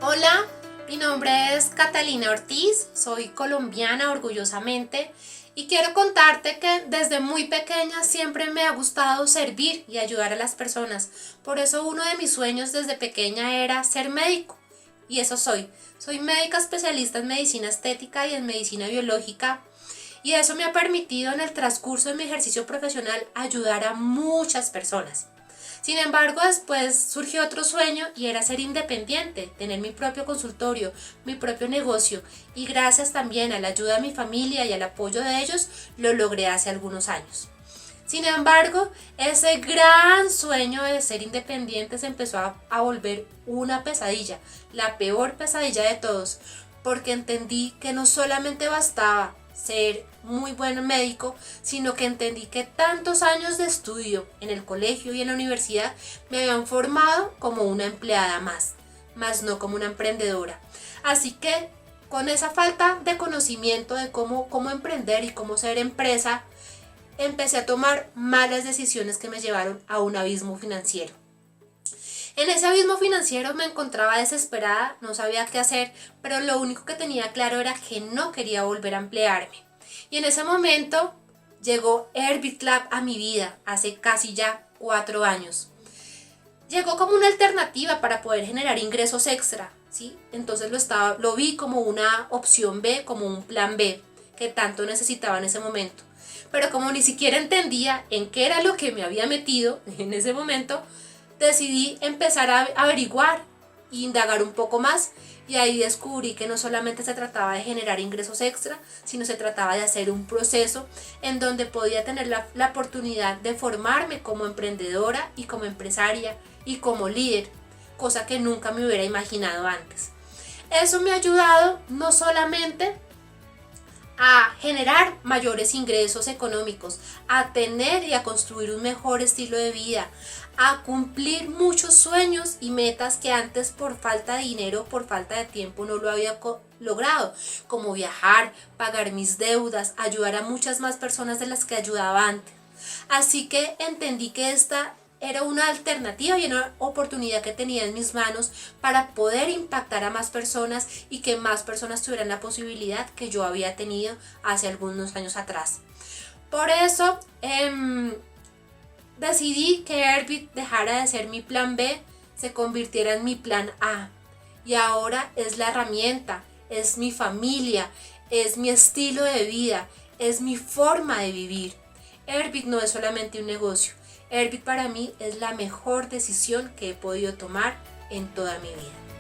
Hola, mi nombre es Catalina Ortiz, soy colombiana orgullosamente y quiero contarte que desde muy pequeña siempre me ha gustado servir y ayudar a las personas. Por eso uno de mis sueños desde pequeña era ser médico y eso soy. Soy médica especialista en medicina estética y en medicina biológica y eso me ha permitido en el transcurso de mi ejercicio profesional ayudar a muchas personas. Sin embargo, después surgió otro sueño y era ser independiente, tener mi propio consultorio, mi propio negocio y gracias también a la ayuda de mi familia y al apoyo de ellos, lo logré hace algunos años. Sin embargo, ese gran sueño de ser independiente se empezó a volver una pesadilla, la peor pesadilla de todos, porque entendí que no solamente bastaba ser muy buen médico, sino que entendí que tantos años de estudio en el colegio y en la universidad me habían formado como una empleada más no como una emprendedora. Así que con esa falta de conocimiento de cómo emprender y cómo ser empresa, empecé a tomar malas decisiones que me llevaron a un abismo financiero. En ese abismo financiero me encontraba desesperada, no sabía qué hacer, pero lo único que tenía claro era que no quería volver a emplearme. Y en ese momento llegó Airbit Club a mi vida, hace casi ya 4 años. Llegó como una alternativa para poder generar ingresos extra, ¿sí? Entonces lo vi como una opción B, como un plan B, que tanto necesitaba en ese momento. Pero como ni siquiera entendía en qué era lo que me había metido en ese momento, decidí empezar a averiguar e indagar un poco más y ahí descubrí que no solamente se trataba de generar ingresos extra, sino se trataba de hacer un proceso en donde podía tener la oportunidad de formarme como emprendedora y como empresaria y como líder, cosa que nunca me hubiera imaginado antes. Eso me ha ayudado no solamente a generar mayores ingresos económicos, a tener y a construir un mejor estilo de vida, a cumplir muchos sueños y metas que antes por falta de dinero, por falta de tiempo no lo había logrado, como viajar, pagar mis deudas, ayudar a muchas más personas de las que ayudaba antes. Así que entendí que esta era una alternativa y una oportunidad que tenía en mis manos para poder impactar a más personas y que más personas tuvieran la posibilidad que yo había tenido hace algunos años atrás. Por eso decidí que Airbit dejara de ser mi plan B, se convirtiera en mi plan A. Y ahora es la herramienta, es mi familia, es mi estilo de vida, es mi forma de vivir. Airbit no es solamente un negocio. Airbit para mí es la mejor decisión que he podido tomar en toda mi vida.